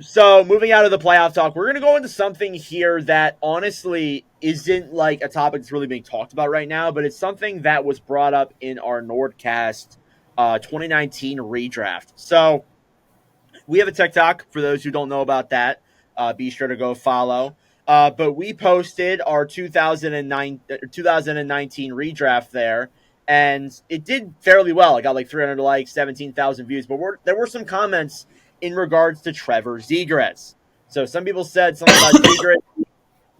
So moving out of the playoff talk, we're gonna go into something here that honestly isn't like a topic that's really being talked about right now, but it's something that was brought up in our NordCast 2019 redraft. So we have a TikTok for those who don't know about that. Be sure to go follow. But we posted our 2019 redraft there, and it did fairly well. I got like 300 likes, 17,000 views. But there were some comments in regards to Trevor Zegras. So some people said something about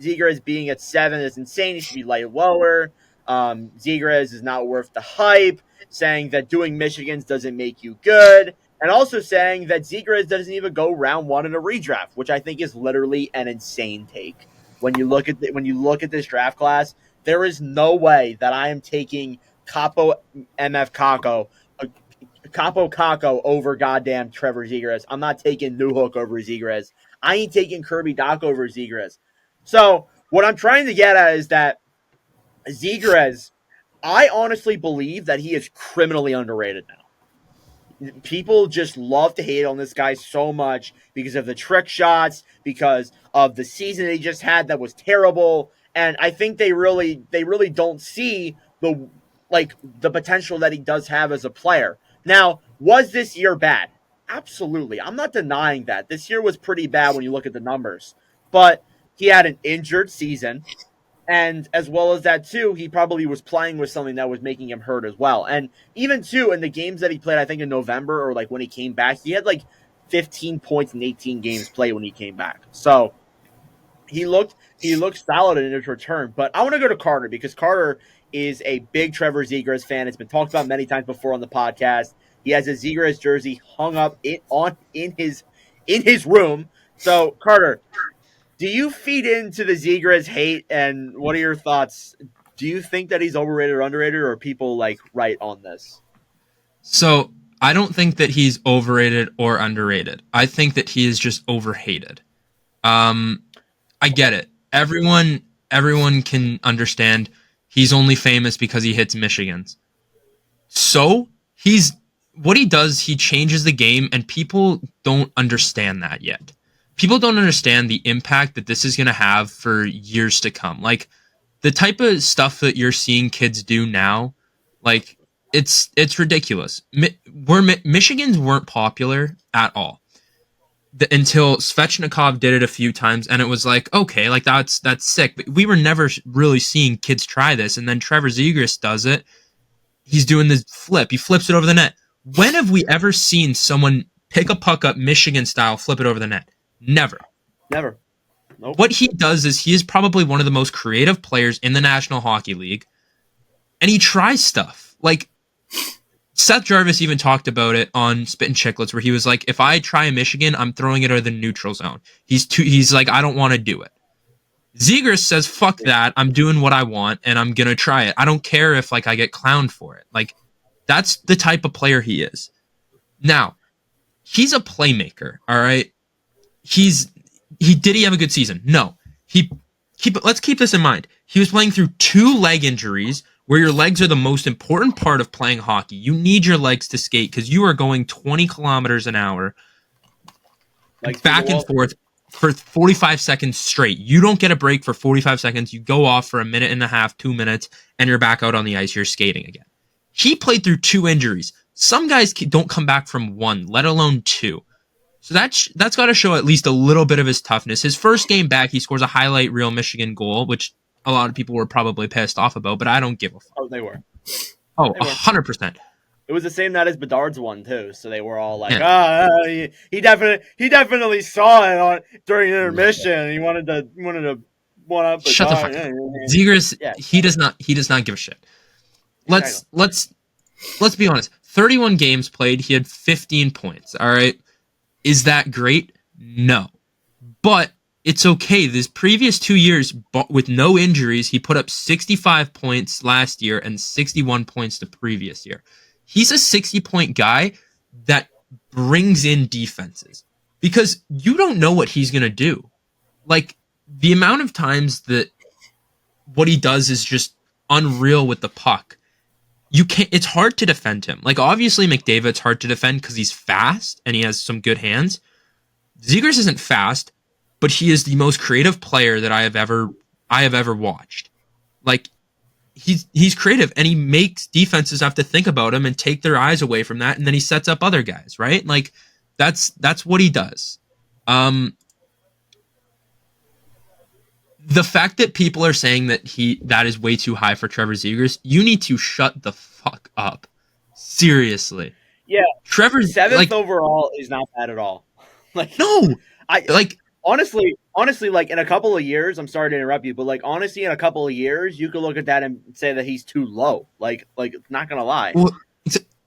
Zegras being at 7 is insane. He should be light lower. Zegras is not worth the hype. Saying that doing Michigans doesn't make you good, and also saying that Zegras doesn't even go round 1 in a redraft, which I think is literally an insane take. When you look at this draft class, there is no way that I am taking Capo MF Capo Caco over goddamn Trevor Zegras. I'm not taking New Hook over Zegras. I ain't taking Kirby Doc over Zegras. So what I'm trying to get at is that Zegras, I honestly believe that he is criminally underrated now. People just love to hate on this guy so much because of the trick shots, because of the season he just had that was terrible, and I think they really don't see the potential that he does have as a player. Now, was this year bad? Absolutely. I'm not denying that. This year was pretty bad when you look at the numbers. But he had an injured season. And as well as that, too, he probably was playing with something that was making him hurt as well. And even, too, in the games that he played, I think in November or like when he came back, he had like 15 points in 18 games played when he came back. So he looked solid in his return. But I want to go to Carter because Carter is a big Trevor Zegras fan. It's been talked about many times before on the podcast. He has a Zegras jersey hung up in his room. So Carter, do you feed into the Zegras hate, and what are your thoughts? Do you think that he's overrated or underrated, or are people like right on this? So I don't think that he's overrated or underrated. I think that he is just overhated. Um, I get it. Everyone can understand he's only famous because he hits Michigans. So he's what he does, he changes the game, and people don't understand that yet. People don't understand the impact that this is going to have for years to come. Like the type of stuff that you're seeing kids do now, like it's ridiculous. Michigans weren't popular at all until Svechnikov did it a few times, and it was like, okay, like that's sick. But we were never really seeing kids try this, and then Trevor Zegras does it. He's doing this flip. He flips it over the net. When have we ever seen someone pick a puck up Michigan style, flip it over the net? Never. Never. Nope. What he does is he is probably one of the most creative players in the National Hockey League, and he tries stuff. Like Seth Jarvis even talked about it on Spittin' Chicklets, where he was like, "If I try a Michigan, I'm throwing it over the neutral zone." He's like, "I don't want to do it." Zegras says, "Fuck that! I'm doing what I want, and I'm gonna try it. I don't care if like I get clowned for it." Like that's the type of player he is. Now he's a playmaker. All right. Did he have a good season? No. Let's keep this in mind. He was playing through 2 leg injuries, where your legs are the most important part of playing hockey. You need your legs to skate because you are going 20 kilometers an hour back and forth for 45 seconds straight. You don't get a break for 45 seconds. You go off for a minute and a half, 2 minutes, and you're back out on the ice. You're skating again. He played through 2 injuries. Some guys don't come back from 1, let alone 2. So that's got to show at least a little bit of his toughness. His first game back, he scores a highlight reel Michigan goal, which a lot of people were probably pissed off about, but I don't give a fuck. Oh, they were. Oh, 100%. It was the same night as Bedard's one too, so they were all like, he definitely saw it during intermission, and he wanted to one up. Shut the fuck up. Zegras, he does not give a shit. Let's be honest. 31 games played, he had 15 points. All right. Is that great? No. But it's okay. This previous 2 years, with no injuries, he put up 65 points last year and 61 points the previous year. He's a 60-point guy that brings in defenses because you don't know what he's going to do. Like, the amount of times that what he does is just unreal with the puck. It's hard to defend him. Like, obviously McDavid's hard to defend because he's fast and he has some good hands. Zegras isn't fast, but he is the most creative player that I have ever watched. Like he's creative and he makes defenses have to think about him and take their eyes away from that, and then he sets up other guys, right? Like that's what he does. The fact that people are saying that is way too high for Trevor Zegras, you need to shut the fuck up. Seriously. Yeah, Trevor, seventh overall is not bad at all. Like no, I like honestly, like in a couple of years, I'm sorry to interrupt you, but like honestly, in a couple of years, you could look at that and say that he's too low. Like not gonna lie. well,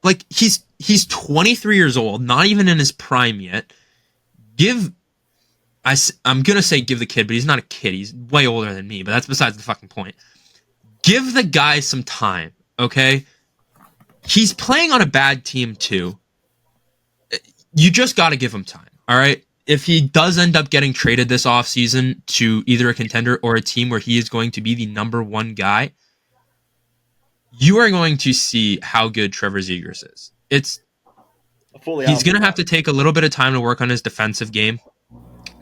like he's 23 years old, not even in his prime yet. I'm gonna say give the kid, but he's not a kid. He's way older than me. But that's besides the fucking point. Give the guy some time, okay? He's playing on a bad team too. You just got to give him time, all right? If he does end up getting traded this offseason to either a contender or a team where he is going to be the number one guy, you are going to see how good Trevor Zegras is. He's going to have to take a little bit of time to work on his defensive game.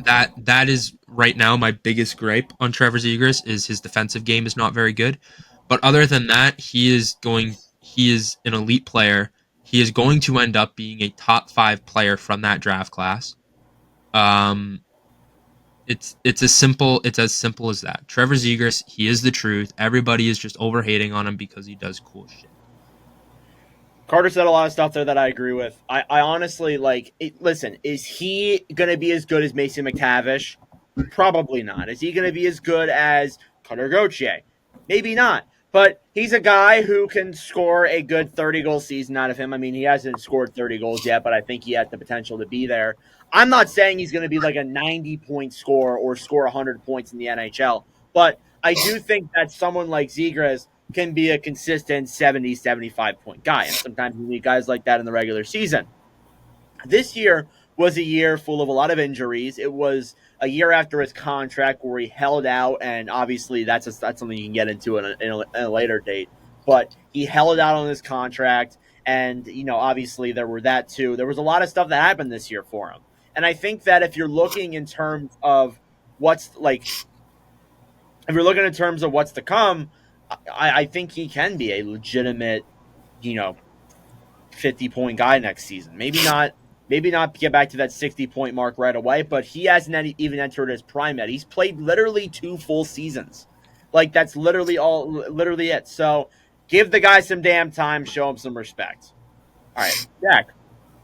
That is right now my biggest gripe on Trevor Zegras is his defensive game is not very good. But other than that, he is an elite player. He is going to end up being a top 5 player from that draft class. It's as simple as that. Trevor Zegras, he is the truth. Everybody is just overhating on him because he does cool shit. Carter said a lot of stuff there that I agree with. I honestly listen, is he going to be as good as Mason McTavish? Probably not. Is he going to be as good as Cutter Gauthier? Maybe not. But he's a guy who can score a good 30-goal season out of him. I mean, he hasn't scored 30 goals yet, but I think he has the potential to be there. I'm not saying he's going to be like a 90-point scorer or score 100 points in the NHL, but I do think that someone like Zegras can be a consistent 70, 75-point guy. And sometimes you need guys like that in the regular season. This year was a year full of a lot of injuries. It was a year after his contract where he held out, and obviously that's something you can get into in a later date. But he held out on his contract, and obviously there were that too. There was a lot of stuff that happened this year for him, and I think that if you're looking in terms of what's to come, I think he can be a legitimate, 50-point guy next season. Maybe not get back to that 60-point mark right away, but he hasn't even entered his prime yet. He's played literally 2 full seasons. Like, that's literally it. So give the guy some damn time, show him some respect. All right, Jack.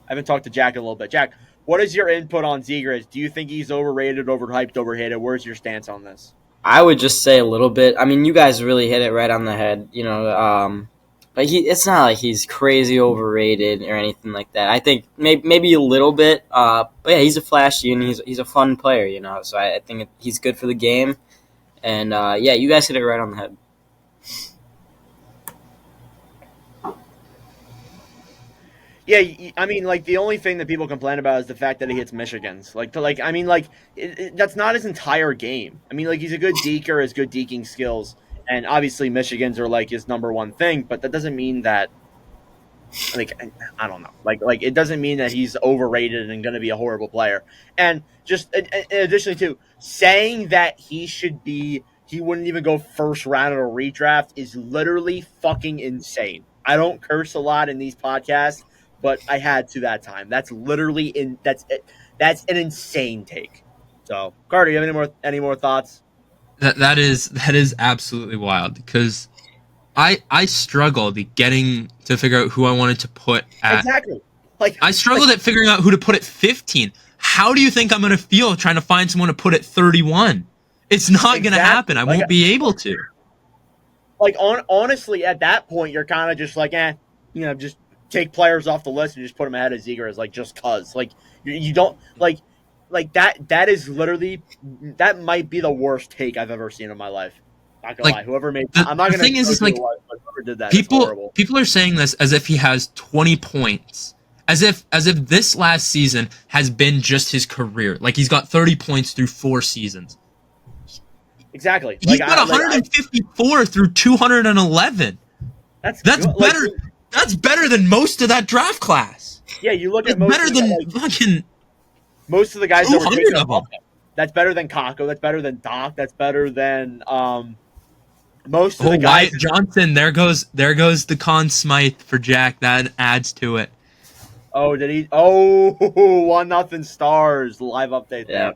I haven't talked to Jack in a little bit. Jack, what is your input on Zegras? Do you think he's overrated, overhyped, overhated? Where's your stance on this? I would just say a little bit. I mean, you guys really hit it right on the head. But it's not like he's crazy overrated or anything like that. I think maybe a little bit. But yeah, he's a flashy and he's a fun player. So I think he's good for the game. And yeah, you guys hit it right on the head. Yeah, I mean, the only thing that people complain about is the fact that he hits Michigans. That's not his entire game. I mean, he's a good deker, has good deking skills, and obviously Michigans are his number one thing. But that doesn't mean that, I don't know, it doesn't mean that he's overrated and going to be a horrible player. And just in addition to saying that he wouldn't even go first round of a redraft is literally fucking insane. I don't curse a lot in these podcasts, but I had to that time. That's literally that's an insane take. So, Carter, you have any more thoughts? That is absolutely wild because I struggled getting to figure out who I wanted to put at. Exactly. I struggled at figuring out who to put at 15. How do you think I'm going to feel trying to find someone to put at 31? It's not going to happen. I won't be able to. Honestly, at that point, you're kind of just just take players off the list and just put them ahead of Zegras, just cause. You don't that is literally, that might be the worst take I've ever seen in my life. Not gonna lie. Whoever made that, I'm not gonna. The thing is whoever did that. People are saying this as if he has 20 points. As if this last season has been just his career. He's got 30 points through 4 seasons. Exactly. He's got 154 through 211. That's better. That's better than most of that draft class. Yeah, you look at most better than fucking. Most of the guys that were 200 taken of them. above him. That's better than Kako. That's better than Doc. That's better than most of Oh, the guys. Wyatt Johnson. There goes the Conn Smythe for Jack. That adds to it. Oh, did he? Oh, 1-0 Stars. Live update Yeah, there.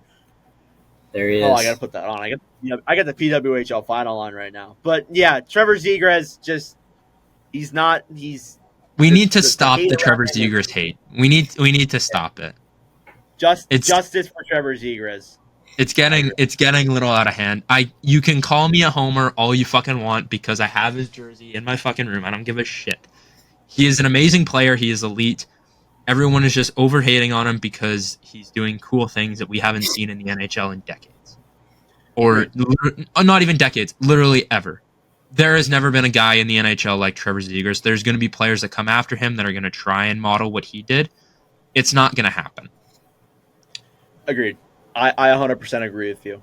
there he Oh, I gotta is. put that on. I got the PWHL final on right now. But yeah, Trevor Zegras just he's not he's We the need to the stop hate the around Trevor him is Zegras hate. We need to stop it. It's justice for Trevor Zegras. it's I agree. getting a little out of hand. You can call me a homer all you fucking want because I have his jersey in my fucking room. I don't give a shit. He is an amazing player. He is elite. Everyone is just overhating on him because he's doing cool things that we haven't seen in the NHL in decades. Or Agreed. not even decades, literally ever. There has never been a guy in the NHL like Trevor Zegras. There's going to be players that come after him that are going to try and model what he did. It's not going to happen. Agreed. I 100% agree with you.